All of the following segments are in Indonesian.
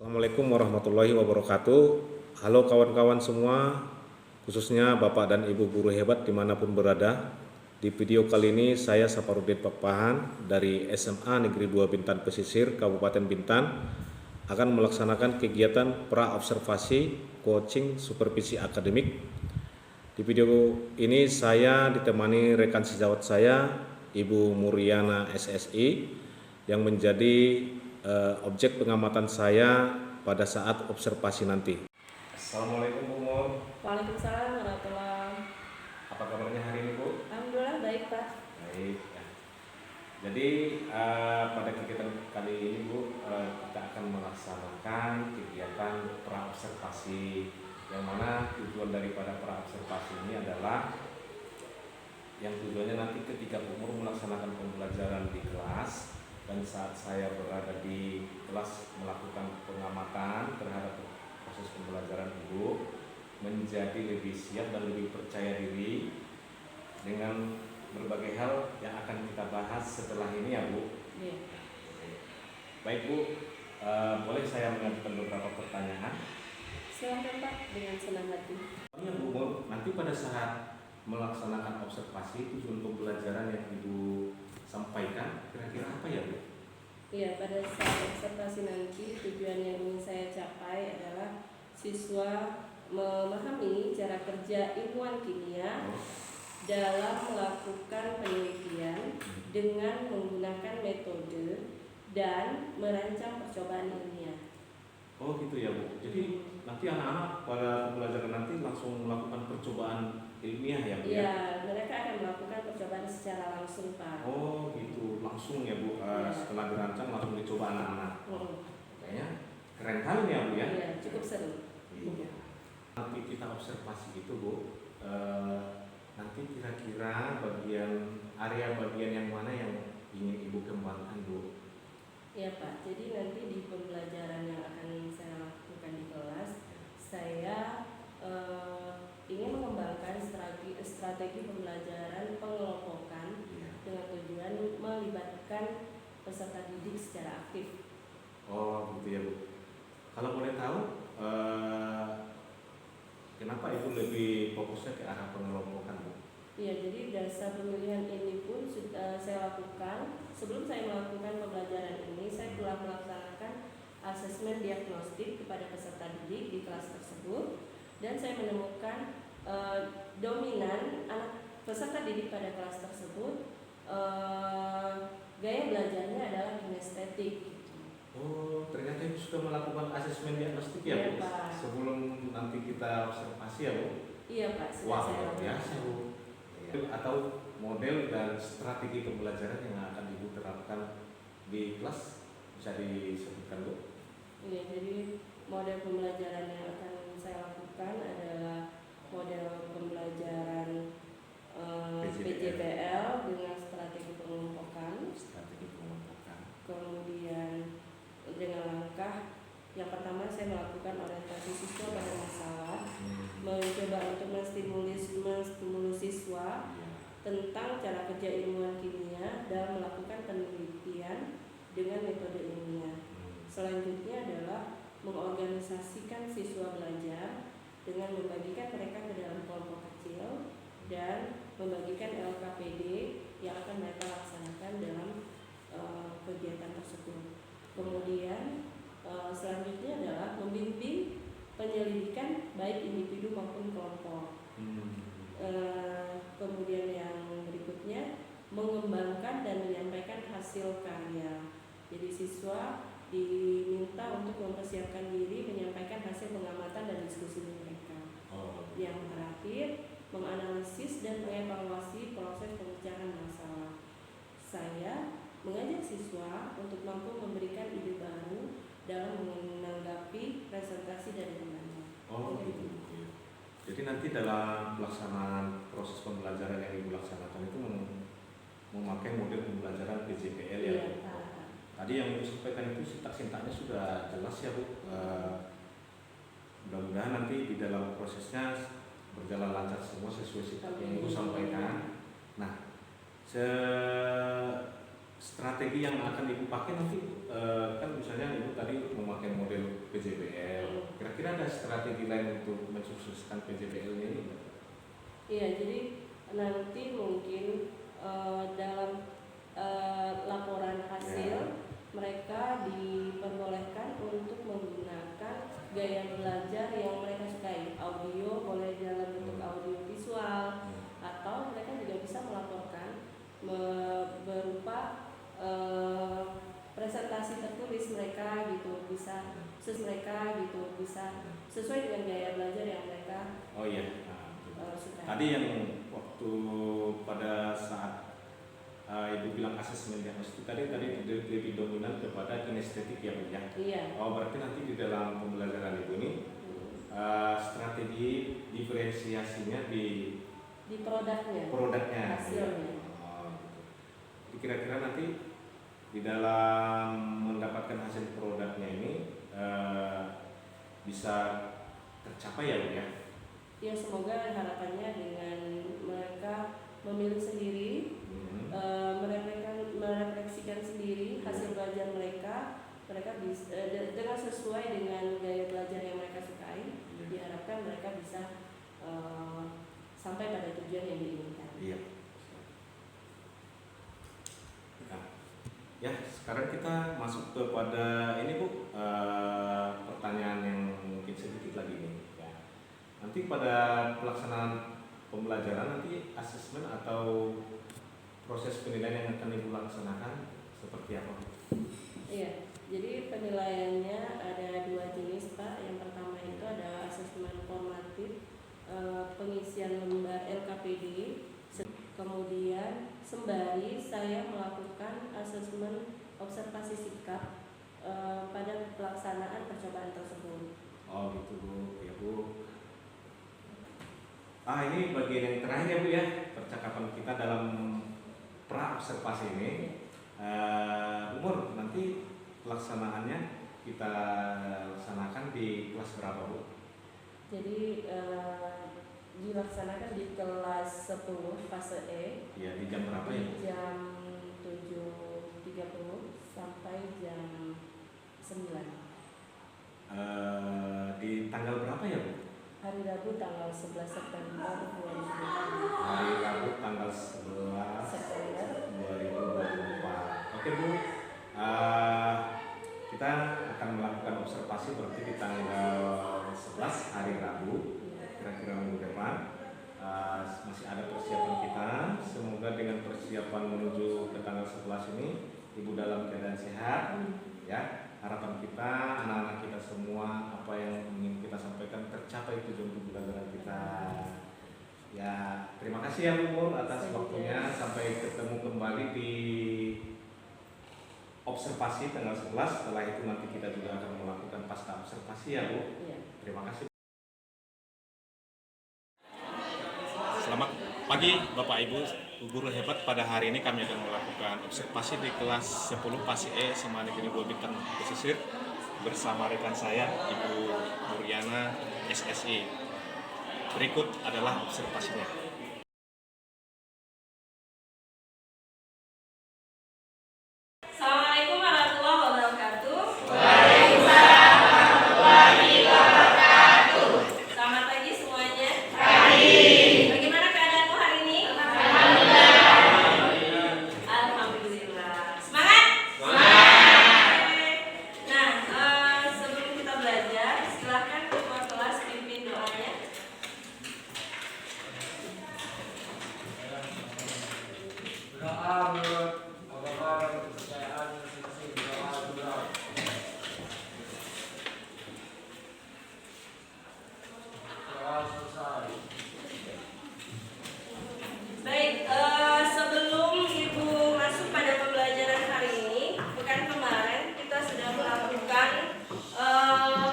Assalamualaikum warahmatullahi wabarakatuh. Halo kawan-kawan semua, khususnya Bapak dan Ibu guru hebat dimanapun berada. Di video kali ini saya Saparudin Pakpahan dari SMA Negeri 2 Bintan Pesisir, Kabupaten Bintan akan melaksanakan kegiatan pra-observasi coaching supervisi akademik. Di video ini saya ditemani rekan sejawat saya, Ibu Muriana SSI, yang menjadi objek pengamatan saya pada saat observasi nanti. Assalamualaikum Bu Mur. Waalaikumsalam warahmatullahi. Apa kabarnya hari ini Bu? Alhamdulillah baik Pak. Baik. Ya. Jadi pada kegiatan kali ini Bu, kita akan melaksanakan kegiatan pra-observasi, yang mana tujuan daripada pra-observasi ini adalah yang tujuannya nanti ketika Bu Mur melaksanakan pembelajaran di kelas dan saat saya berada di kelas melakukan pengamatan terhadap proses pembelajaran Ibu, menjadi lebih siap dan lebih percaya diri dengan berbagai hal yang akan kita bahas setelah ini ya Bu. Iya. Baik Bu, boleh saya mengajukan beberapa pertanyaan? Silakan Pak, dengan senang hati. Ya Bu Mur, nanti pada saat melaksanakan observasi tujuan pembelajaran yang Ibu sampaikan kira-kira apa ya Bu? Iya, pada saat observasi nanti tujuan yang ingin saya capai adalah siswa memahami cara kerja ilmuwan kimia dalam melakukan penelitian dengan menggunakan metode dan merancang percobaan ilmiah. Oh gitu ya Bu. Jadi nanti anak-anak pada pembelajaran nanti langsung melakukan percobaan ilmiah ya Bu? Iya, mereka akan melakukan percobaan secara langsung Pak. Oh gitu, langsung ya Bu. Setelah dirancang langsung dicoba anak-anak. Kayaknya keren kali ya Bu ya? Iya, cukup seru. Iya. Nanti kita observasi itu Bu, nanti kira-kira area bagian yang mana yang ingin Ibu kembangkan Bu? Ya Pak, jadi nanti di pembelajaran yang akan saya lakukan di kelas, saya ingin mengembangkan strategi pembelajaran pengelompokan dengan tujuan melibatkan peserta didik secara aktif. Oh gitu ya Bu. Kalau boleh tahu, kenapa Ibu lebih fokusnya ke arah pengelompokan Bu? Iya, jadi dasar pemilihan ini pun sudah saya lakukan. Sebelum saya melakukan pembelajaran ini, saya telah melaksanakan asesmen diagnostik kepada peserta didik di kelas tersebut, dan saya menemukan dominan anak peserta didik pada kelas tersebut gaya belajarnya adalah kinestetik. Oh, ternyata Ibu sudah melakukan asesmen diagnostik ya Bu? Pak. Sebelum nanti kita observasi ya Bu? Iya Pak, sudah Wah, saya luar lakukan. biasa Bu. Atau model dan strategi pembelajaran yang akan Ibu terapkan di kelas bisa disebutkan Bu? Iya, jadi model pembelajaran yang akan saya lakukan adalah model pembelajaran PJPL dengan strategi pengelompokan. Kemudian dengan langkah yang pertama saya melakukan orientasi siswa pada masalah, mencoba untuk menstimulus siswa tentang cara kerja ilmuwan kimia dalam melakukan penelitian dengan metode ilmiah. Selanjutnya adalah mengorganisasikan siswa belajar dengan membagikan mereka ke dalam kelompok kecil dan membagikan LKPD yang akan mereka laksanakan dalam kegiatan tersebut. Kemudian selanjutnya adalah membimbing penyelidikan baik individu maupun kelompok. Kemudian yang berikutnya mengembangkan dan menyampaikan hasil karya. Jadi siswa diminta untuk mempersiapkan diri menyampaikan hasil pengamatan dan diskusi mereka. Yang terakhir, menganalisis dan mengevaluasi proses pemecahan masalah. Saya mengajak siswa untuk mampu memberikan ide baru dalam menanggapi presentasi dari temannya. Oh gitu. Jadi nanti dalam pelaksanaan proses pembelajaran yang Ibu laksanakan itu memakai model pembelajaran PJPL ya Bu? Tadi yang Ibu sampaikan itu sintak-sintaknya sudah jelas ya Bu. Mudah-mudahan nanti di dalam prosesnya berjalan lancar semua sesuai sintak yang Ibu sampaikan. Nah, strategi yang akan Ibu pakai nanti kan misalnya Ibu tadi memakai model PJPL PJBL. Kira-kira ada strategi lain untuk mensukseskan PJBL ini? Iya, jadi nanti mungkin dalam laporan hasil mereka diperbolehkan untuk menggunakan gaya belajar yang mereka sukai. Audio boleh dalam bentuk audio visual, atau mereka juga bisa melaporkan berupa presentasi tertulis mereka gitu, bisa sesuai dengan gaya belajar yang mereka sukai. Tadi yang waktu pada saat Ibu bilang asesmen diagnostik tadi lebih dominan kepada kinestetik ya Bu ya? Iya. Oh, berarti nanti di dalam pembelajaran Ibu ini strategi diferensiasinya di produknya hasilnya. Gitu. Kira-kira nanti di dalam mendapatkan hasil produknya ini bisa tercapai ya Bu ya? Ya, semoga harapannya dengan mereka memilih sendiri, merefleksikan sendiri hasil belajar mereka bisa dengan sesuai dengan gaya belajar yang mereka sukai. Diharapkan mereka bisa sampai pada tujuan yang diinginkan. Iya. Ya, sekarang kita masuk kepada ini Bu, pertanyaan yang mungkin sedikit lagi nih. Ya. Nanti pada pelaksanaan pembelajaran nanti asesmen atau proses penilaian yang akan Ibu laksanakan seperti apa? Iya, jadi penilaiannya ada 2 jenis Pak. Yang pertama itu ada asesmen formatif, pengisian lembar LKPD. Kemudian sembari saya melakukan asesmen observasi sikap pada pelaksanaan percobaan tersebut. Oh gitu Bu, ya Bu. Ini bagian yang terakhir ya Bu ya, percakapan kita dalam pra-observasi ini. Umur nanti pelaksanaannya kita laksanakan di kelas berapa Bu? Jadi dilaksanakan di kelas 10 fase E. Ya, di jam berapa ya Bu? Jam 7.30 sampai jam 9. Di tanggal berapa ya Bu? Hari Rabu tanggal 11 September 2024. Hari Rabu tanggal 11 September 2024. Oke Bu, kita akan melakukan observasi berarti di tanggal 11 hari Rabu, kira-kira minggu depan. Masih ada persiapan kita. Semoga dengan persiapan menuju ke tanggal 11 ini Ibu dalam keadaan sehat. Ya, harapan kita, anak-anak kita semua, apa yang ingin kita sampaikan tercapai tujuan pembelajaran kita. Ya, terima kasih ya Bu Mur atas waktunya. Sampai ketemu kembali di observasi tanggal 11. Setelah itu nanti kita juga akan melakukan pasca observasi ya Bu. Iya. Terima kasih. Selamat pagi Bapak Ibu guru hebat. Pada hari ini kami akan melakukan observasi di kelas 10 fase E SMA Negeri 2 Bintang Pesisir bersama rekan saya Ibu Muriana SSI. Berikut adalah observasinya. Assalamualaikum warahmatullahi wabarakatuh. Waalaikumsalam warahmatullahi wabarakatuh. Selamat pagi semuanya. Pagi. Bagaimana keadaanmu hari ini? Alhamdulillah. Alhamdulillah. Semangat? Semangat. Nah, sebelum kita belajar, silahkan ketua kelas pimpin doanya. Doa menurut agama dan kepercayaan masing-masing. Doa dulu. Doa selesai. Baik, sebelum Ibu masuk pada pembelajaran hari ini, pekan kemarin kita sudah melakukan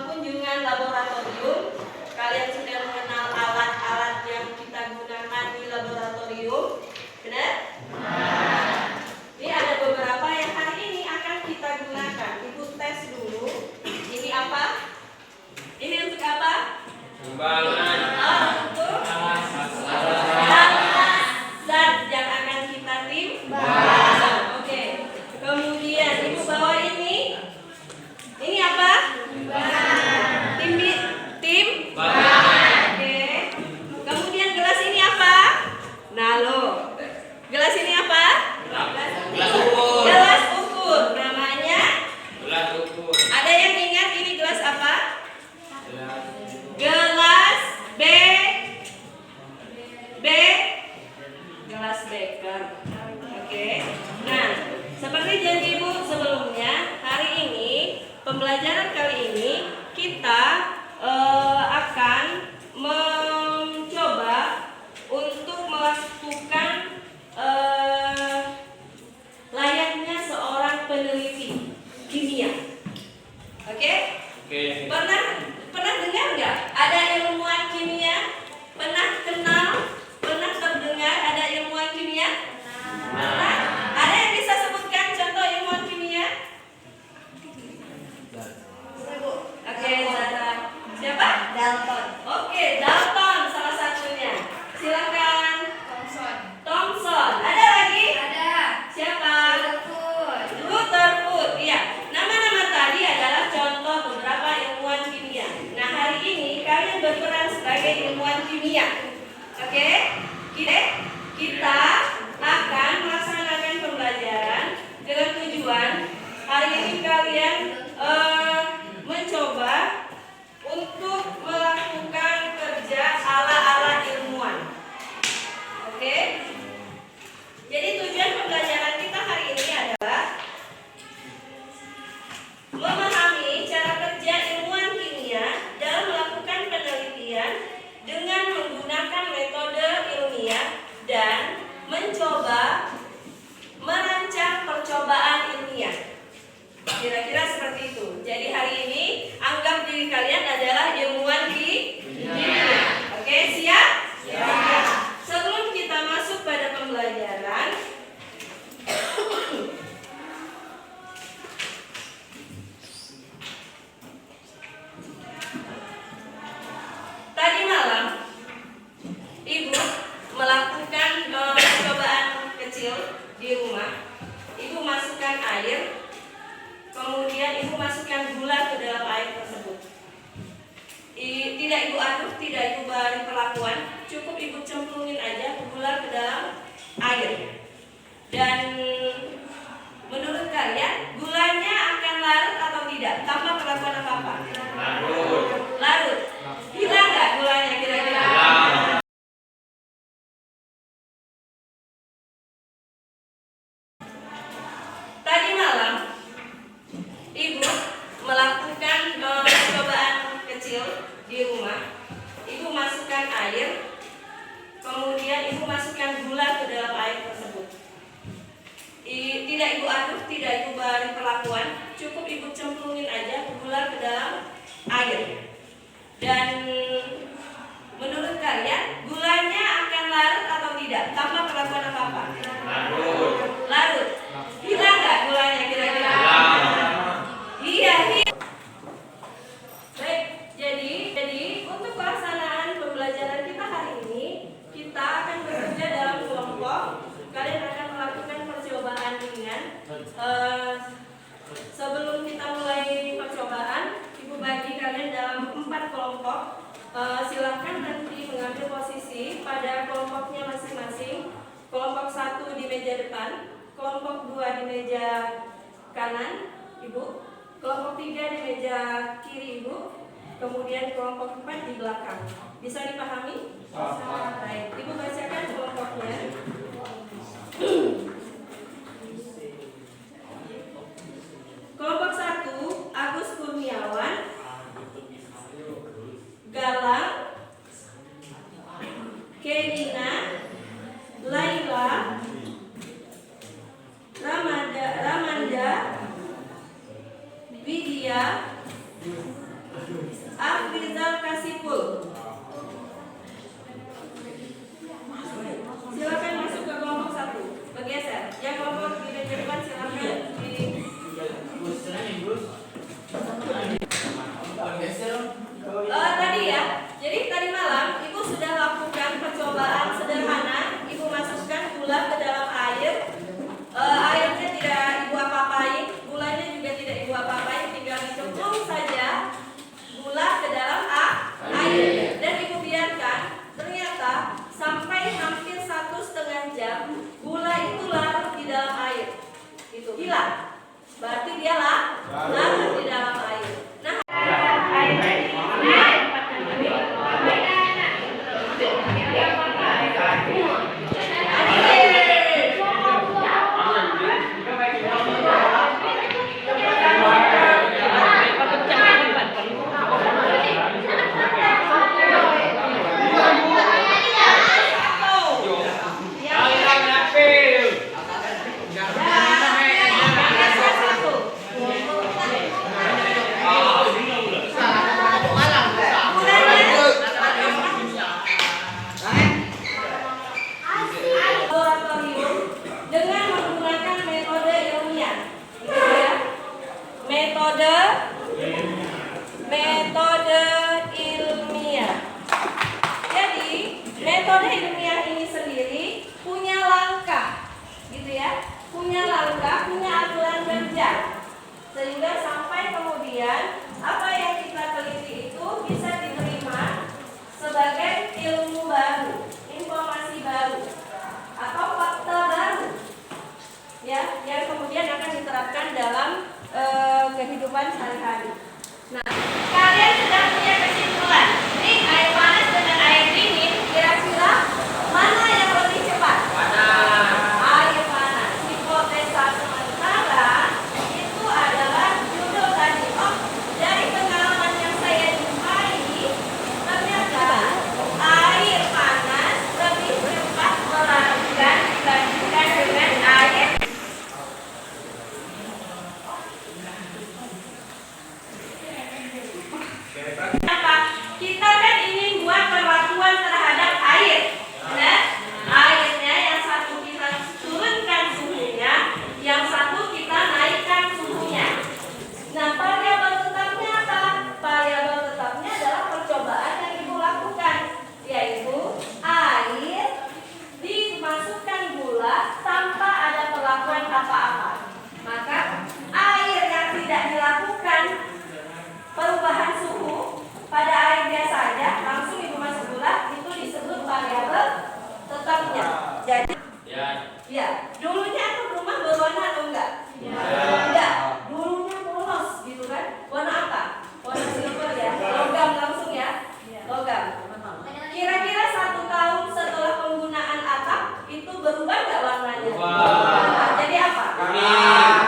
kunjungan laboratorium. Kalian sudah mengenal alat-alat yang kita gunakan di laboratorium, benar? Ini ada beberapa yang hari ini akan kita gunakan. Ibu tes dulu. Ini apa? Ini untuk apa? Timbangan. Untuk zat yang akan kita timbang. Oke. Kemudian Ibu bawa ini. Ini apa? Gelas B. B. Gelas beker. Oke. Nah, seperti janji Ibu sebelumnya, hari ini pembelajaran kali ini kita akan mencoba untuk melakukan layaknya seorang peneliti kimia. Oke? Pernah dengar nggak ada ilmuwan kimia? Pernah kenal? Pernah terdengar ada ilmuwan kimia? Pernah? Ada yang bisa sebutkan contoh ilmuwan kimia? Oke, Zara. Siapa? Dalton. Oke, Dalton salah satunya. Silakan. Thomson. Ada lagi? Siapa? Rutherford. Iya. Nama-nama tadi adalah contoh beberapa ilmuwan kimia. Nah, hari ini kalian berperan sebagai ilmuwan kimia. Oke? Kita akan melaksanakan pembelajaran dengan tujuan hari ini kalian mencoba untuk melakukan kerja ala-ala ilmuwan. Oke? Jadi tujuan pembelajaran kita hari ini adalah memahami cara kerja ilmuwan kimia dalam melakukan penelitian dengan menggunakan metode ilmiah dan mencoba merancang percobaan ilmiah. Kira-kira seperti itu. Jadi hari ini anggap diri kalian adalah ilmuwan kimia. Oke, siap? Siap. Sebelum kita masuk pada pembelajaran, tadi malam Ibu melakukan percobaan kecil di rumah. Ibu masukkan air, kemudian Ibu masukkan gula ke dalam air tersebut. Tidak Ibu aduk, tidak Ibu beri perlakuan, cukup Ibu cemplungin aja gula ke dalam air. Dan menurut kalian gulanya akan larut atau tidak tanpa perlakuan apa-apa? Larut. Hilang nggak gulanya kira-kira? Tadi malam Ibu melakukan percobaan kecil di rumah. Ibu masukkan air, kemudian Ibu masukkan gula ke dalam air tersebut. Tidak Ibu aduk, tidak Ibu beri perlakuan, cukup Ibu cemplungin aja gula ke dalam air. Dan menurut kalian gulanya akan larut atau tidak tanpa perlakuan apa-apa? Larut. Hilang nggak gulanya kira-kira? Iya. Baik, jadi untuk pelaksanaan pembelajaran kita hari ini, kita akan bekerja dalam kelompok. Kalian akan melakukan percobaan ringan. Sebelum kita mulai percobaan, Ibu bagi kalian dalam 4 kelompok. Silakan nanti mengambil posisi pada kelompoknya masing-masing. Kelompok 1 di meja depan, kelompok 2 di meja kanan Ibu, kelompok 3 di meja kiri Ibu, kemudian kelompok 4 di belakang. Bisa dipahami? Bisa. Baik, Ibu bacakan kelompoknya. Kelompok 1, Agus Kurniawan, Galang, Kenina, Laila, Ramanda, Widya, Afrizal Kasipul. Silakan masuk ke kelompok 1. Bergeser. Yang kelompok di meja depan silakan di tadi ya. Jadi tadi malam Ibu sudah lakukan percobaan sederhana. Ibu masukkan gula ke dalam air. Airnya tidak Ibu apa-apain, gulanya juga tidak Ibu apa-apain, tinggal dicemplung saja gula ke dalam air. Dan metode ilmiah. Jadi metode ilmiah ini sendiri punya langkah, gitu ya, punya langkah, punya aturan kerja, sehingga sampai kemudian apa yang kita teliti itu bisa diterima sebagai ilmu baru, informasi baru, atau fakta baru, ya, yang kemudian akan diterapkan dalam kehidupan sehari-hari. Nah, kalian sudah punya kesimpulan. Ini air panas dengan air dingin, kira-kira mana yang lebih cepat? Air panas. Hipotesa sementara itu adalah judul tadi. Oh, dari pengalaman yang saya jumpai, ternyata air panas lebih cepat melakukan dibandingkan dengan air. Kenapa? Kita kan ingin buat perlakuan terhadap air, benar? Airnya yang satu kita turunkan suhunya, yang satu kita naikkan suhunya. Nah, variabel tetapnya apa? Variabel tetapnya adalah percobaan yang ibu lakukan, yaitu air dimasukkan gula tanpa ada perlakuan apa-apa. Maka air yang tidak dilakukan perubahan suhu pada air biasa saja, langsung ibu masuk gula, itu disebut variabel tetapnya. Jadi, ya, dulunya aku rumah berwarna atau enggak? Enggak, dulunya polos gitu kan? Warna apa? Warna silver ya, logam langsung ya, logam. Kira-kira 1 tahun setelah penggunaan atap itu berubah nggak warnanya? Nah, jadi apa?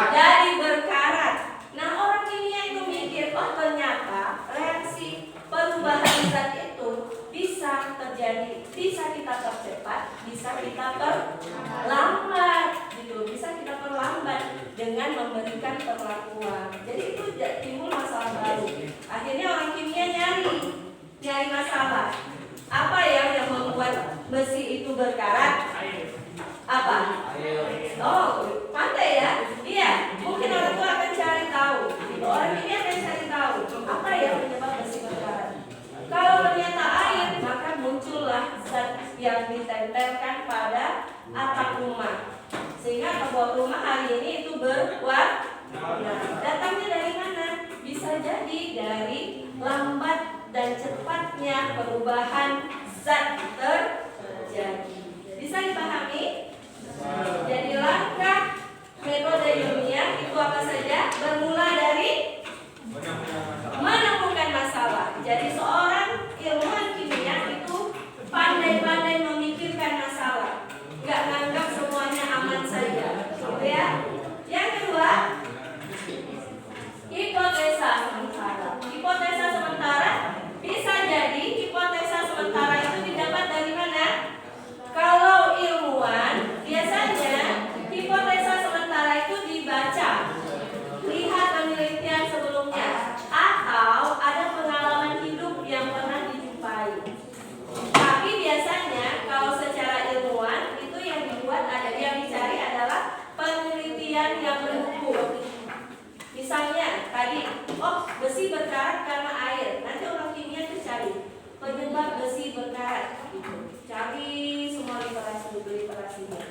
Jadi berkarat. Nah, orang kimia itu mikir, oh ternyata reaksi perubahan zat itu bisa terjadi, bisa kita percepat, bisa kita perlambat, gitu, bisa kita perlambat dengan memberikan perlakuan. Jadi itu timbul masalah baru. Akhirnya orang kimia nyari masalah. Apa yang membuat besi itu berkarat? Apa? Oh, pandai ya? Iya, mungkin orang tua akan cari tahu. Orang ini akan cari tahu apa yang menyebabkan besi berkarat. Kalau ternyata air, maka muncullah zat yang ditempelkan pada atap rumah, sehingga sebuah rumah hari ini itu berwarna. Datangnya dari mana? Bisa jadi dari lambat dan cepatnya perubahan zat terjadi. Bisa dipahami? Jadi langkah metode ilmiah itu apa saja? Bermula dari menemukan masalah. Jadi seorang ilmuwan kimia itu pandai-pandai memikirkan masalah, nggak nganggap semuanya aman saja, gitu ya. Yang kedua, hipotesa sementara. Hipotesa sementara bisa jadi hipotesa sementara itu didapat dari mana? Kalau ilmuwan biasanya hipotesa sementara itu dibaca, lihat penelitian sebelumnya, atau ada pengalaman hidup yang pernah dijumpai. Tapi biasanya kalau secara ilmuwan itu yang dibuat ada yang dicari adalah penelitian yang mendukung. Misalnya tadi, oh besi berkarat karena air. Nanti orang kimia itu cari penyebab besi berkarat, gitu. Cari semua literasinya.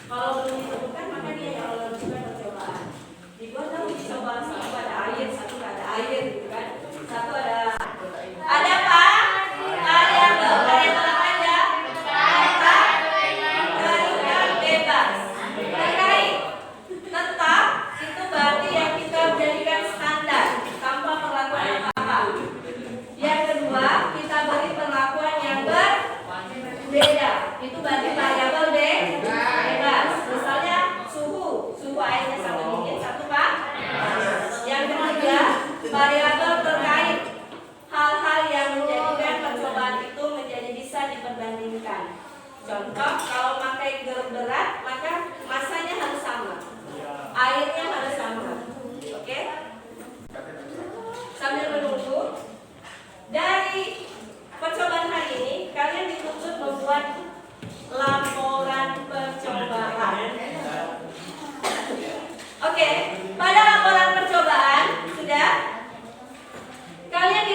Kalau belum ditemukan, maka dia yang melakukan percobaan. Dibuat tahu dicoba, satu ada air, satu nggak ada air, gitu kan? Satu ada apa? Variabel apa aja? Terkait bebas. Terkait tetap itu berarti yang kita jadikan standar tanpa perlakuan apa-apa. Yang kedua, kita beri perlakuan yang berbeda. Itu berarti variabel bebas. Misalnya suhu airnya satu dingin, satu panas. Yang ketiga, variabel terkait hal-hal yang menjadikan percobaan itu menjadi bisa diperbandingkan. Contoh, kalau pakai berat, maka masanya harus sama, airnya harus sama. Oke? Sambil menunggu, dari percobaan hari ini kalian dituntut membuat laporan percobaan. Oke, pada laporan percobaan sudah kalian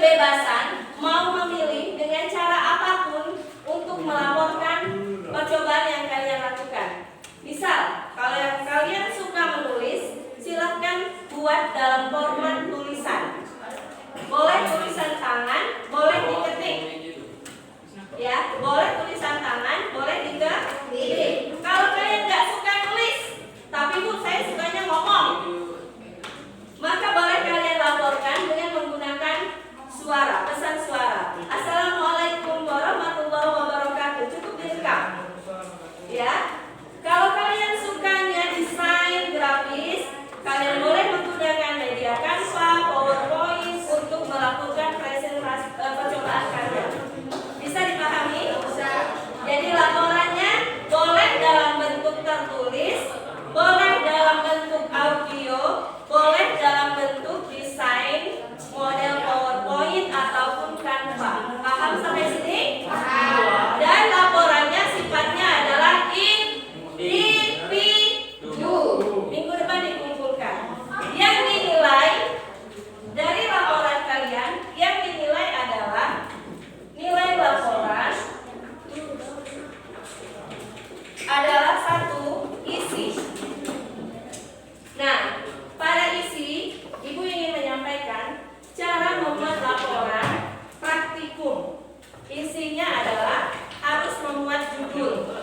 kebebasan mau memilih dengan cara apapun untuk melaporkan percobaan yang kalian lakukan. Misal, kalau yang kalian suka menulis, silahkan buat dalam format tulisan. Boleh tulisan tangan, boleh diketik. Ya, boleh tulisan tangan, boleh diketik. Kalau kalian nggak suka nulis, tapi Bu, saya sukanya ngomong, maka boleh kalian laporkan dengan menggunakan suara, pesan suara. Assalamualaikum warahmatullahi wabarakatuh. Cukup direkam. Ya. Kalau kalian sukanya desain grafis, kalian boleh menggunakan media Canva, PowerPoint untuk melakukan presentasi percobaan kalian. Bisa dipahami? Bisa. Jadi laporannya boleh dalam bentuk tertulis, boleh dalam bentuk audio, boleh dalam bentuk desain, model PowerPoint ataupun Canva. Paham sampai sini? Paham. Dan laporannya sifatnya adalah individu. Minggu depan dikumpulkan. Yang dinilai dari laporan kalian, yang dinilai adalah nilai laporan adalah 1 isi. Nah, pada isi, Ibu ingin menyampaikan cara membuat laporan praktikum. Isinya adalah harus membuat judul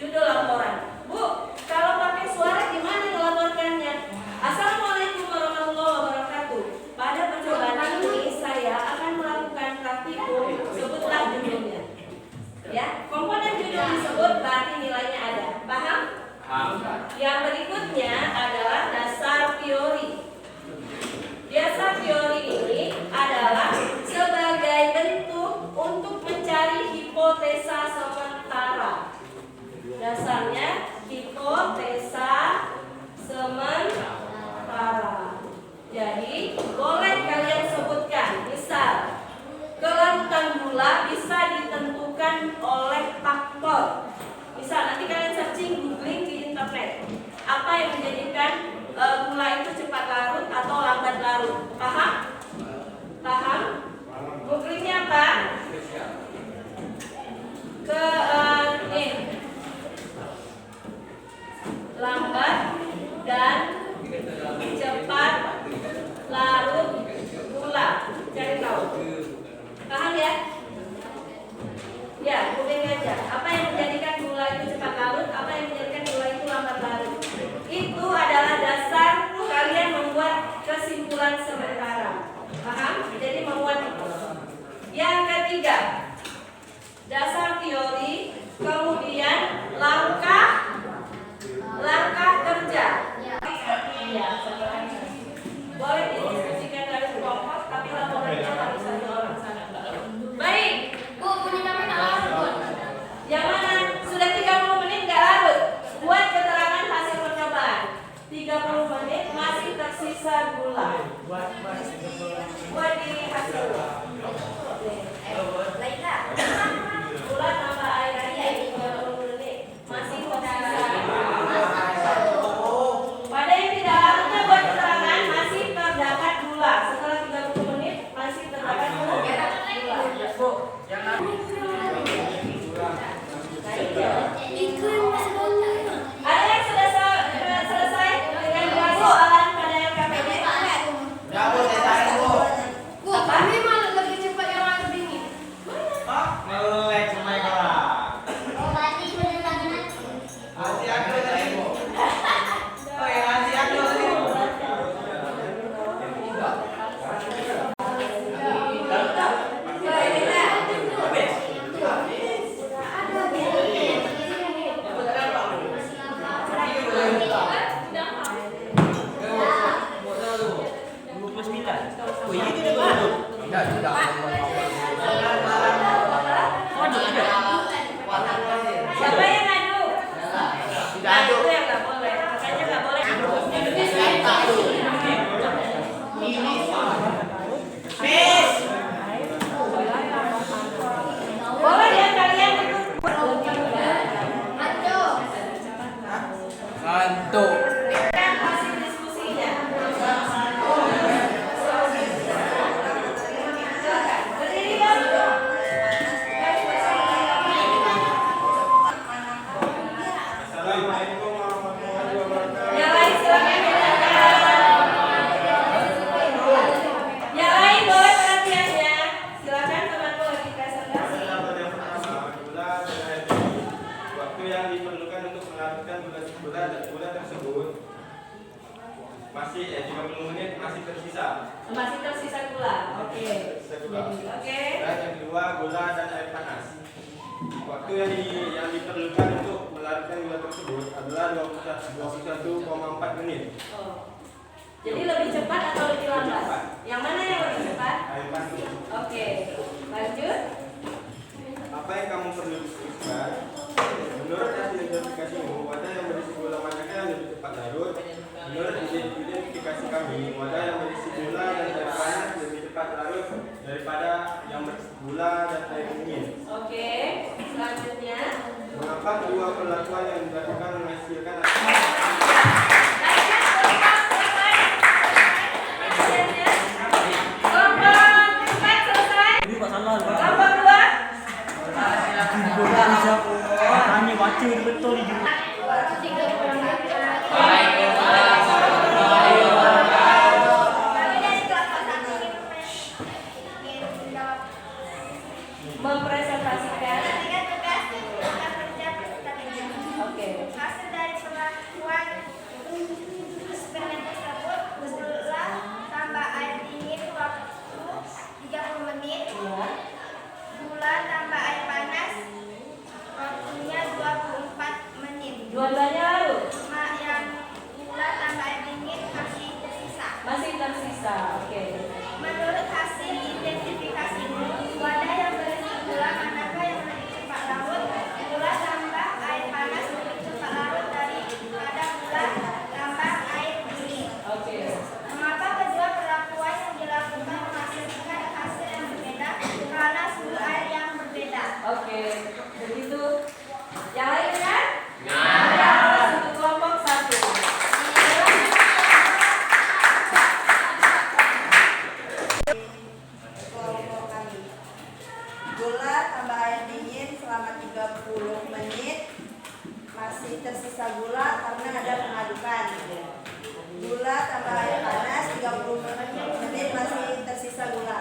laporan. Bu, kalau pakai suara gimana melaporkannya? Assalamualaikum warahmatullahi wabarakatuh. Pada percobaan ini saya akan melakukan praktikum. Sebutlah judulnya. Ya, komponen judul disebut berarti nilainya ada. Paham? Yang berikutnya adalah dasar teori. Dasar teori ini adalah sebagai bentuk untuk mencari hipotesa sementara. Dasarnya hipotesa sementara. Jadi boleh kalian sebutkan, misal kelarutan gula bisa ditentukan oleh faktor. Misal nanti kalian searching, googling di internet, apa yang menjadikan gula itu cepat larut atau lambat larut. Paham? Paham? Googlingnya apa? Lambat dan cepat larut gula. Cari tahu. Paham ya? Ya, googling aja. Apa yang menjadikan gula itu cepat larut? Apa yang menjadikan gula itu lambat larut? Itu adalah dasar kalian membuat kesimpulan sementara. Paham? Jadi membuat itu. Yang ketiga, dasar teori, kemudian langkah kerja. Iya, boleh didiskusikan dari kelompok, tapi laporannya harus 1 orang sana. Baik, Bu, punya kami larut. Yang mana? Sudah 30 menit nggak larut. Buat keterangan hasil percobaan. 30 menit masih tersisa gula. Buat di hasil. Lainnya. Gula tambah air lagi 30 menit. Masih tersisa. Pada yang tidak larutnya buat keterangan masih terdapat gula. Setelah 30 menit masih terdapat gula. Bu, jangan. Ada yang sudah selesai dengan 2 soalan pada LKPD? Ya, Bu, saya tarik, Bu. Bu, kami malah lebih cepat yang larut dingin. Pak, melek sama kalah. Kasih aku tadi, Bu. Oh, ya, kasih aku tadi. Siapa yang ngadu? Nah, itu yang nggak boleh. Makanya nggak boleh adu. Boleh ya kalian itu. Ngantuk. Kan hasil diskusinya. gula. Oke. Oke. Dan yang kedua gula dan air panas. Waktu yang diperlukan untuk melarutkan gula tersebut adalah 21,4 menit. Oh. Jadi lebih cepat atau lebih lambat? Cepat. Yang mana yang lebih cepat? Air panas. Oke. Lanjut. Apa yang kamu perlu diskusikan? Menurut hasil identifikasimu, wadah yang berisi gula manakah yang lebih cepat larut? Menurut identifikasi kami, wadah yang berisi gula dan air panas lebih cepat larut daripada yang berisi gula dan air dingin. Oke. Selanjutnya. Mengapa kedua perlakuan yang dilakukan menghasilkan mempresentasikan. Oke. Hasil dari perlakuan eksperimen tersebut, gula tambah air dingin waktu 30 menit, Ya. gula tambah air panas waktunya 24 menit. Dua-duanya larut. Yang gula tambah air dingin masih tersisa. Masih tersisa. Oke. Menurut hasil identifikasimu, wadah yang berisi gula manakah yang lebih cepat larut? Gula tambah air panas lebih cepat larut daripada gula tambah air dingin. Oke. Mengapa kedua perlakuan yang dilakukan menghasilkan hasil yang berbeda? Karena suhu air yang berbeda. Oke. Begitu. Yang lain kan? Ya. Untuk kelompok 1. Kelompok kami. Gula tambah air dingin selama 30 menit masih tersisa gula karena ada pengadukan. Gula tambah air panas 30 menit masih tersisa gula.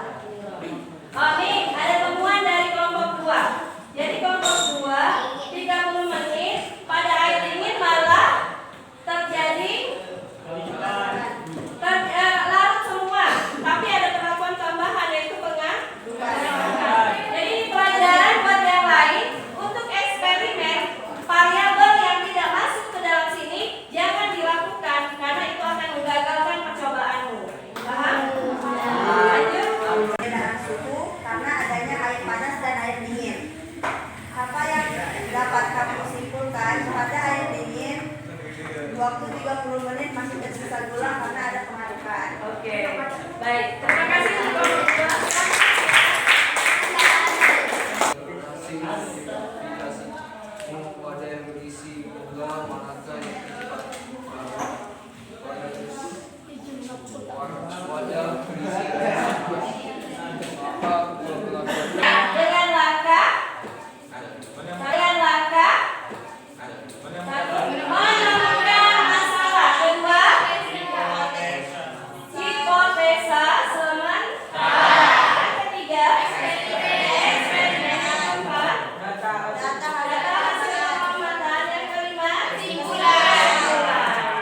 Oh, nih ada temuan dari kelompok 2. Jadi kelompok 2 30 menit pada air dingin malah terjadi larut semua. Tapi ada perlakuan tambahan yaitu pengadukan. Jadi ini pelajaran buat yang lain untuk eksperimen variabel yang tidak masuk ke dalam sini jangan dilakukan karena itu akan menggagalkan percobaanmu. Paham? Lanjut. Perbedaan suhu karena adanya air panas dan air dingin. Apa yang dapat kamu simpulkan? Pada air dingin waktu 30 menit masih tersisa gula karena ada pengadukan. Oke. Baik. Terima kasih untuk kelompok 2. Wadah yang berisi gula manakah yang cepat larut? Wadah berisi air panas. Maka kedua perlakuan Dengan langkah menemukan masalah. Kedua, hipotesa sementara. Yang ketiga, eksperimen. Yang keempat, data hasil pengamatan. Yang kelima, kesimpulan.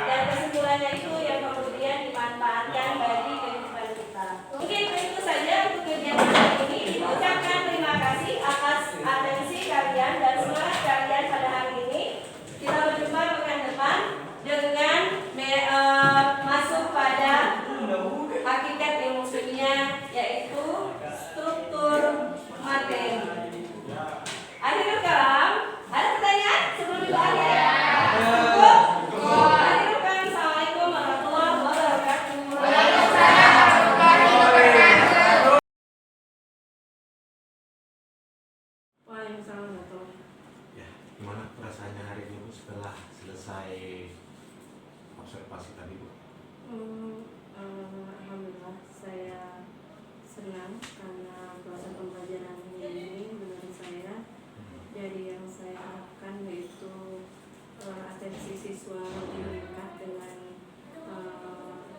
Dan kesimpulannya itu yang kemudian dimanfaatkan bagi kehidupan kita. Mungkin itu saja untuk kegiatan hari ini. Diucapkan terima kasih atas atensi kalian dan semangat kalian pada hari ini. Kita berjumpa pekan depan dengan masuk pada hakikat ilmu kimia yaitu struktur materi. Akhirul kalam, ada pertanyaan sebelum itu akhir? Cukup? Akhirul kalam, assalamualaikum warahmatullahi wabarakatuh. Waalaikumsalam warahmatullahi wabarakatuh. Ya, gimana perasaannya hari ini Bu setelah selesai observasi tadi Bu? Alhamdulillah saya senang karena proses pembelajaran ini menurut saya dari yang saya harapkan yaitu atensi siswa lebih meningkat dengan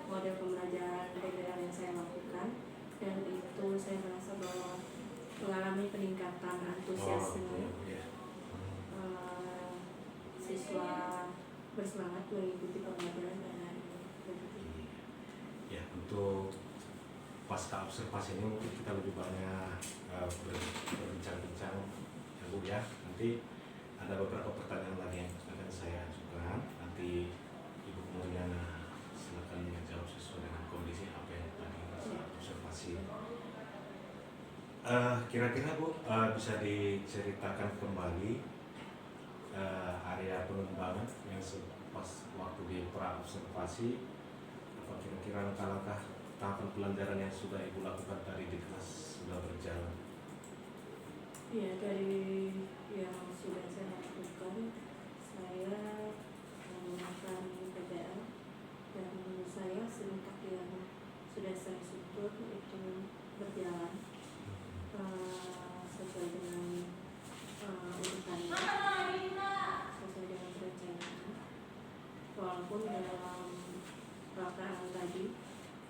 model pembelajaran PDR yang saya lakukan dan itu saya merasa bahwa mengalami peningkatan antusiasme siswa bersemangat mengikuti pembelajaran pada hari ini. Ya, untuk pasca observasi ini mungkin kita lebih banyak berbincang-bincang ya Bu ya. Nanti ada beberapa pertanyaan lagi yang akan saya ajukan. Nanti Ibu Muriana silakan menjawab sesuai dengan kondisi apa yang tadi saya observasi. Kira-kira Bu bisa diceritakan kembali area pengembangan yang pas waktu di pra observasi, apa kira-kira langkah-langkah tahapan pelajaran yang sudah Ibu lakukan tadi di kelas sudah berjalan? Ya, dari yang sudah saya lakukan, saya menggunakan PPL dan menurut saya serentak yang sudah saya susun itu berjalan sesuai dengan urutannya, sesuai dengan perencanaan. Walaupun dalam pelaksanaan tadi,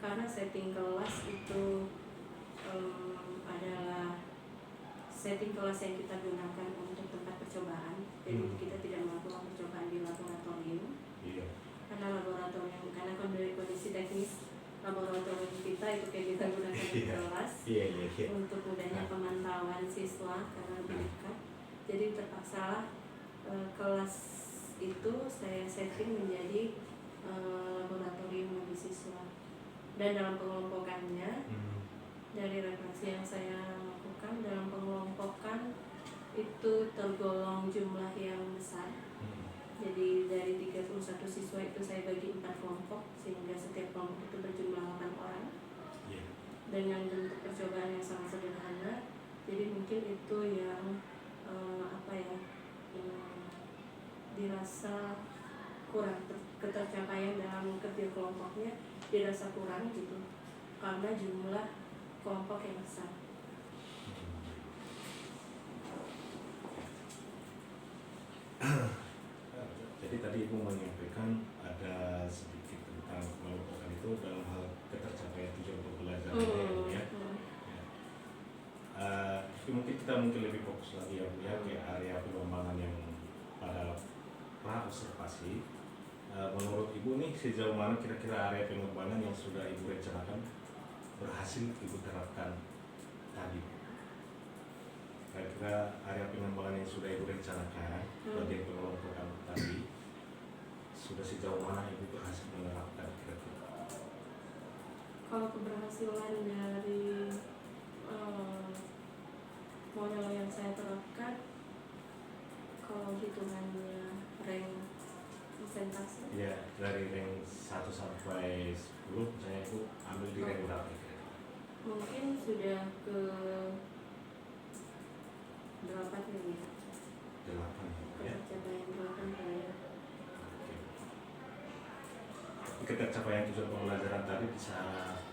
karena setting kelas itu adalah setting kelas yang kita gunakan untuk tempat percobaan, jadi kita tidak melakukan percobaan di laboratorium. Iya. Karena laboratorium, karena kondisi teknis laboratorium kita itu kayak kita gunakan di kelas Iya. untuk mudahnya pemantauan siswa karena lebih dekat. Jadi terpaksalah kelas itu saya setting menjadi laboratorium bagi siswa. Dan dalam pengelompokannya, dari refleksi yang saya lakukan dalam pengelompokan itu tergolong jumlah yang besar. Jadi dari 31 siswa itu saya bagi 4 kelompok sehingga setiap kelompok itu berjumlah 8 orang. Dengan bentuk percobaan yang sangat sederhana. Jadi mungkin itu yang dirasa kurang ketercapaian dalam kerja kelompoknya dirasa kurang gitu karena jumlah kelompok yang besar. Jadi tadi Ibu menyampaikan ada sedikit tentang pengelompokan itu dalam hal ketercapaian tujuan pembelajaran ya. Tapi mungkin kita lebih fokus lagi ya Bu ya ke area pengembangan yang pada pra observasi. Menurut Ibu nih sejauh mana kira-kira area pengembangan yang sudah Ibu rencanakan berhasil Ibu terapkan tadi? Kira-kira area pengembangan yang sudah Ibu rencanakan bagian pengelompokan tadi sudah sejauh mana Ibu berhasil menerapkan kira-kira? Kalau keberhasilan dari model yang saya terapkan, kalau hitungannya rank persentase Ya, dari rank 1 sampai 10 misalnya Ibu ambil di rank berapa kira-kira? mungkin sudah ke 8 kali ya. 8 ya. Ketercapaian 8 kali ya. Ketercapaian tujuan pembelajaran tadi bisa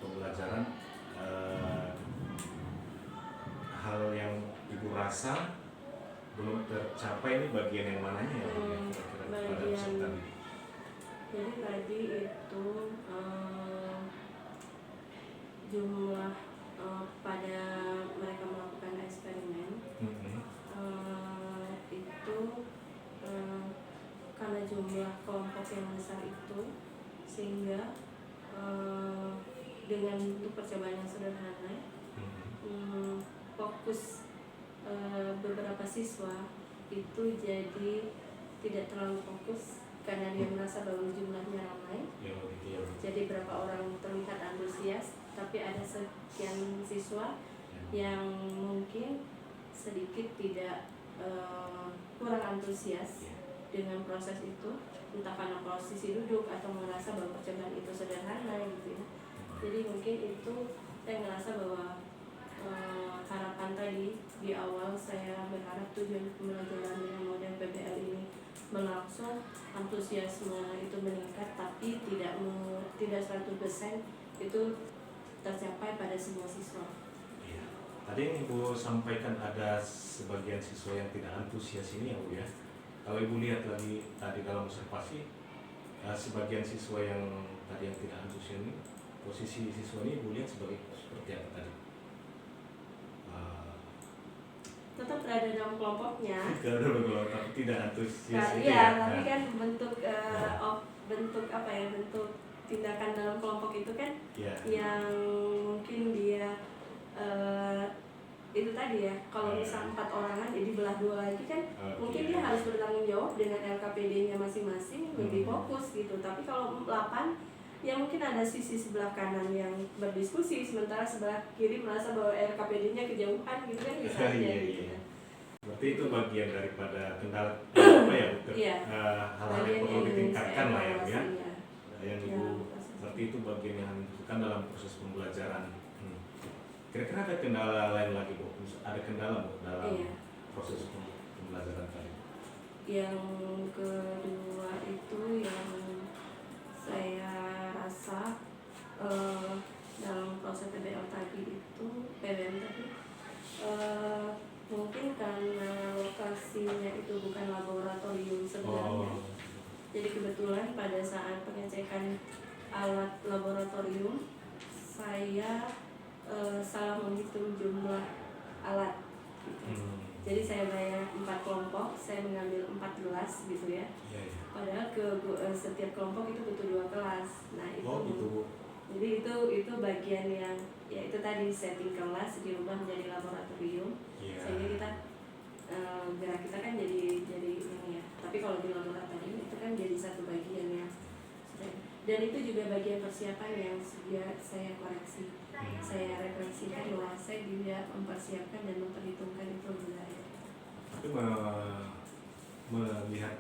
pembelajaran hal yang Ibu rasa belum tercapai ini bagian yang mananya ya Bu ya kira-kira pada bagian tadi? jadi tadi itu jumlah pada mereka melakukan eksperimen itu karena jumlah kelompok yang besar itu sehingga dengan bentuk percobaan yang sederhana fokus beberapa siswa itu jadi tidak terlalu fokus karena dia merasa bahwa jumlahnya ramai. Ya, begitu ya. Jadi berapa orang terlihat antusias, tapi ada sekian siswa yang mungkin sedikit tidak kurang antusias dengan proses itu, entah karena posisi duduk atau merasa bahwa percobaan itu sederhana gitu ya. Jadi mungkin itu saya ngerasa bahwa harapan tadi di awal saya berharap tujuan pembelajaran dengan model PBL ini melangsung, antusiasme itu meningkat, tapi tidak 100% itu tercapai pada semua siswa. Iya. Tadi yang Ibu sampaikan ada sebagian siswa yang tidak antusias ini ya Bu ya. Kalau Ibu lihat lagi tadi dalam observasi sebagian siswa yang tadi yang tidak antusias ini, posisi siswa ini Ibu lihat seperti apa tadi? Tetap berada dalam kelompoknya. Tapi tidak antusias. Iya, tapi kan bentuk bentuk tindakan dalam kelompok itu kan Iya. yang mungkin dia itu tadi ya, kalau misal 4 orangan jadi belah 2 lagi kan mungkin dia harus bertanggung jawab dengan LKPD-nya masing-masing, lebih fokus gitu. Tapi kalau 8 ya mungkin ada sisi sebelah kanan yang berdiskusi, sementara sebelah kiri merasa bahwa LKPD-nya kejauhan gitu kan, bisa aja Iya, gitu. iya. Berarti itu bagian daripada kendala apa ya? Iya. Hal-hal yang Bagian perlu yang ditingkatkan saya lah ya, Bu, ya. evaluasi, ya. Yang Ya, Ibu proses. berarti itu bagian yang dibutuhkan dalam proses pembelajaran. Kira-kira ada kendala lain lagi, Bu? Ada kendala, Bu, dalam Iya. proses pembelajaran tadi? Yang kedua itu yang saya rasa dalam proses PBL tadi itu PBM tadi mungkin karena lokasinya itu bukan laboratorium sebenarnya. Jadi kebetulan pada saat pengecekan alat laboratorium saya salah menghitung jumlah alat gitu. Jadi saya bayar 4 kelompok, saya mengambil 4 gelas gitu ya. Iya, iya. Padahal setiap kelompok itu butuh 2 kelas. Nah itu, Gitu, Bu. jadi itu bagian yang ya itu tadi setting kelas dirubah menjadi laboratorium. Iya. Sehingga kita gerak kita kan jadi ini ya. Tapi kalau di laboratorium itu kan jadi satu bagian ya. Dan itu juga bagian persiapan yang sudah saya koreksi. Saya refleksikan bahwa saya tidak mempersiapkan dan memperhitungkan itu budaya. Tapi melihat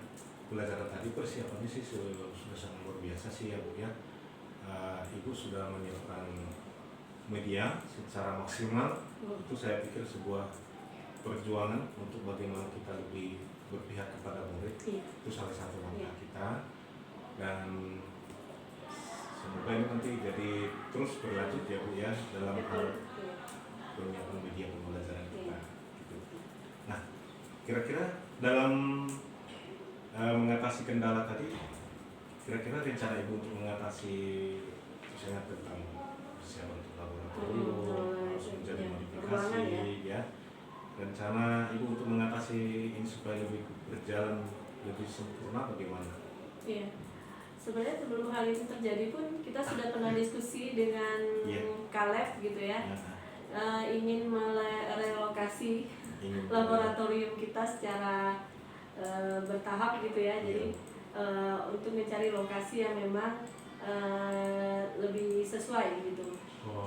pelajaran tadi persiapannya sih sudah sangat luar biasa sih ya, Bu, ya. Ibu sudah menyiapkan media secara maksimal. Itu saya pikir sebuah perjuangan untuk bagaimana kita lebih berpihak kepada murid. Iya. Itu salah satu langkah Iya. kita, dan semoga ini nanti jadi terus berlanjut ya, Bu, ya, dalam hal Iya. penyiapan media pembelajaran kita. Iya. Gitu. Nah, kira-kira dalam mengatasi kendala tadi, kira-kira rencana Ibu untuk mengatasi misalnya tentang persiapan untuk laboratorium harus menjadi ya, modifikasi ruangan ya. Rencana Ibu untuk mengatasi ini supaya lebih berjalan lebih sempurna bagaimana? Iya. Sebenarnya sebelum hal itu terjadi pun kita sudah pernah diskusi dengan Kaleb gitu ya. Ingin merelokasi laboratorium kita secara bertahap gitu ya. Jadi untuk mencari lokasi yang memang lebih sesuai gitu.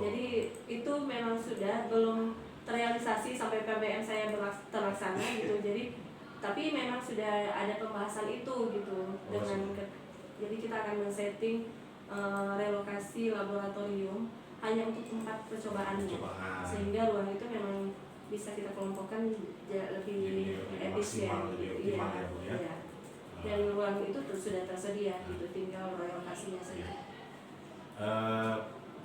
Jadi itu memang sudah belum terrealisasi sampai PBM saya terlaksana gitu. Jadi tapi memang sudah ada pembahasan itu gitu dengan jadi kita akan men-setting relokasi laboratorium hanya untuk tempat percobaannya, sehingga ruang itu memang bisa kita kelompokkan lebih efisien, lebih optimal ya, Bu, ya. Iya. Dan ruang itu sudah tersedia gitu, tinggal relokasinya saja.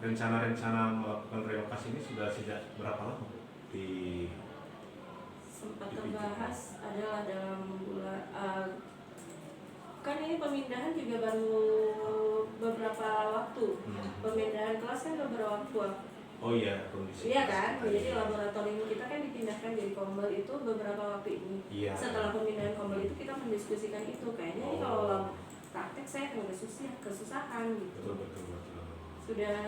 Rencana-rencana melakukan relokasi ini sudah sejak berapa lama, Bu? Sempat terbahas adalah dalam bulan kan ini pemindahan juga baru beberapa waktu. Pemindahan kelas kan beberapa waktu. Oh iya, kondisi. Iya kan, jadi laboratorium kita kan dipindahkan dari Kombel itu beberapa waktu ini. Iya. Setelah pemindahan Kombel itu kita mendiskusikan itu, kayaknya ini kalau lab praktek saya akan kesusahan gitu. Betul. Sudah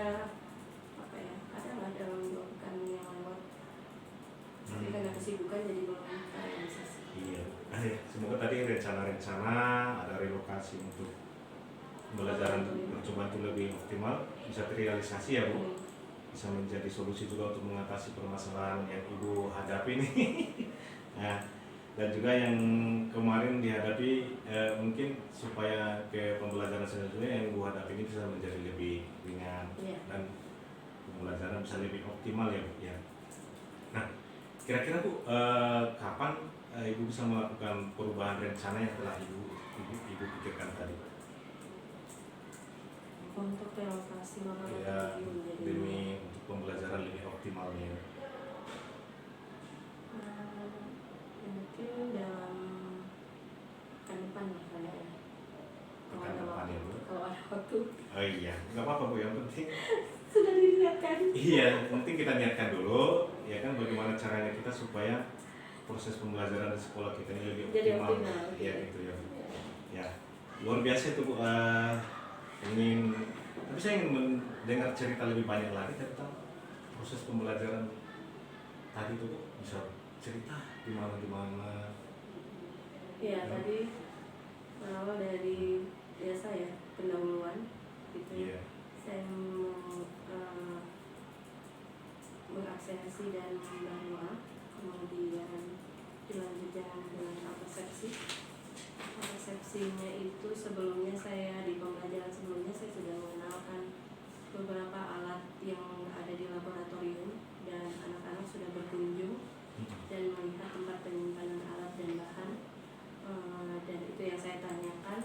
apa ya, ada nggak dalam bukan yang lewat, tapi karena kesibukan jadi belum terrealisasi. Iya. Semoga tadi rencana-rencana ada relokasi untuk pembelajaran percobaan itu lebih optimal bisa terrealisasi ya, Bu. Bisa menjadi solusi juga untuk mengatasi permasalahan yang Ibu hadapi nih. Nah, dan juga yang kemarin dihadapi mungkin supaya ke pembelajaran selanjutnya yang Ibu hadapi ini bisa menjadi lebih ringan dan pembelajaran bisa lebih optimal ya, Bu, ya. Nah, kira-kira Bu, kapan Ibu bisa melakukan perubahan rencana yang telah Ibu pikirkan tadi? Untuk relokasi Ya, laboratorium jadi demi untuk pembelajaran lebih optimalnya. mungkin dalam pekan depan lah kayaknya. Pekan depan ya, Bu. Kalau ada waktu. Oh iya, nggak apa-apa, Bu, yang penting Sudah diniatkan. iya, penting kita niatkan dulu ya kan, bagaimana caranya kita supaya proses pembelajaran di sekolah kita ini lebih Jadi optimal. optimal, Iya iya. gitu ya. Ya, luar biasa itu, Bu. Ingin Tapi saya ingin mendengar cerita lebih banyak lagi tentang proses pembelajaran tadi itu, Bu. Bisa cerita gimana? Iya, tadi berawal dari biasa ya, pendahuluan gitu ya. Iya. Saya mengaksensi dan membawa, kemudian dilanjutkan dengan persepsi. Persepsinya itu sebelumnya saya di pembelajaran sebelumnya saya sudah mengenalkan beberapa alat yang ada di laboratorium dan anak-anak sudah berkunjung dan melihat tempat penyimpanan alat dan bahan. Dan itu yang saya tanyakan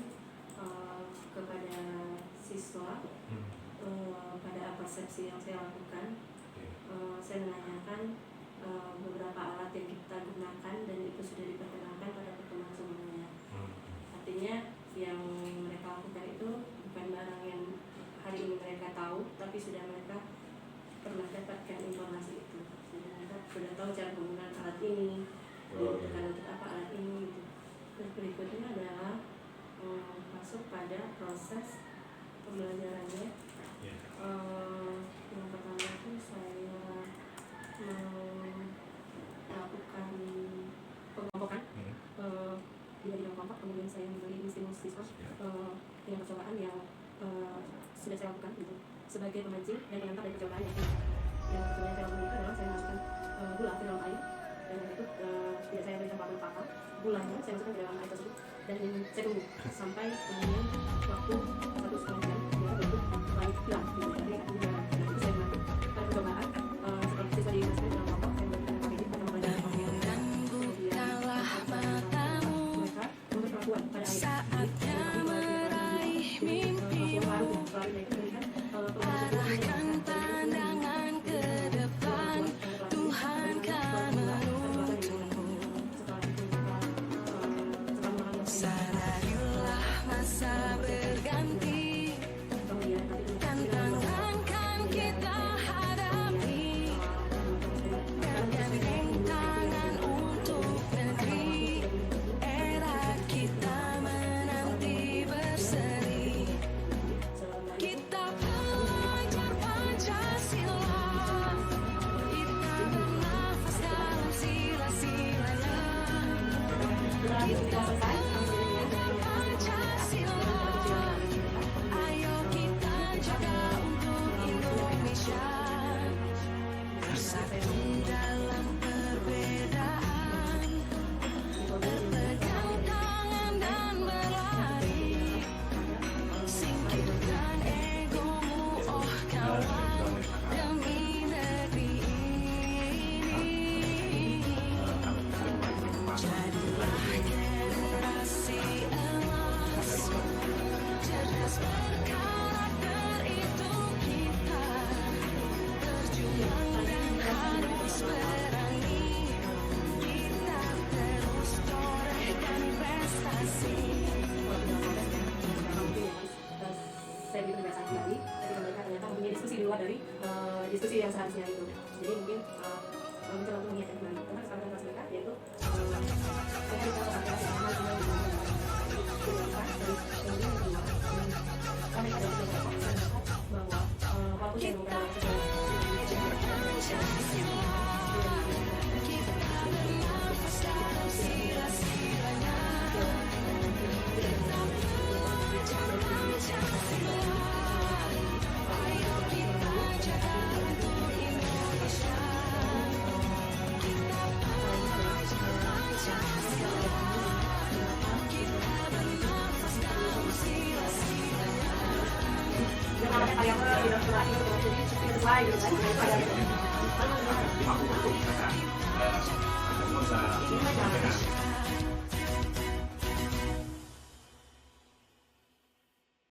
kepada siswa pada persepsi yang saya lakukan. Saya menanyakan beberapa alat yang kita gunakan dan itu sudah diperkenalkan pada pertemuan sebelumnya. Artinya yang mereka lakukan itu bukan barang yang hari ini mereka tahu, tapi sudah mereka pernah dapatkan informasi itu. Mereka sudah tahu cara penggunaan alat ini, dibutuhkan untuk apa alat ini gitu. Terus berikutnya adalah masuk pada proses pembelajarannya. Yang pertama itu saya melakukan pengompokan di dalam kelompok, kemudian saya memberi stimulus siswa dengan percobaan yang sudah saya lakukan gitu, sebagai pemancing dan pengantar dari percobaan yang sebenarnya saya lakukan itu adalah saya masukkan gula ke dalam air dan itu tidak saya berikan pakai gulanya saya masukkan ke dalam air tersebut dan saya tunggu sampai kemudian waktu 1,5 jam dia bentuk baik hilang gitu. Jadi itu saya melakukan pada percobaan setelah siswa dimasukkan dalam kelompok saya berikan pakai di pada pelajaran kemudian mereka memberi perlakuan pada air. Arahkan pandangan ke depan, Tuhan kan menuntunmu. Sadarilah masa berganti, tantangan kan kita hadapi. Bergandeng tangan untuk negeri, era kita menanti berseri. Kita belajar Pancasila, kita bernafas dalam sila-silanya. Kita belajar Pancasila, ayo kita jaga untuk Indonesia. Bersatu dalam perbedaan, berpegang tangan dan berlari. Singkirkan egomu, oh kawan, demi negeri ini. Jadilah generasi emas, cerdas berkarakter itu kita. Berjuang dan harus berani, kita terus torehkan prestasi. Saya beri penjelasan kembali ketika mereka ternyata mempunyai diskusi di luar dari diskusi yang seharusnya itu. Jadi mungkin mencoba untuk mengingatkan kembali tentang kesempatan kelas mereka, yaitu saya bisa beraktivitas yang sama dengan kami ada di bahwa walaupun saya menggunakan Belajar Pancasila, kita bernafas dalam sila-silanya. Kita belajar Pancasila, ayo kita jaga untuk Indonesia. Kita belajar Pancasila, kita bernafas dalam sila-silanya. Ada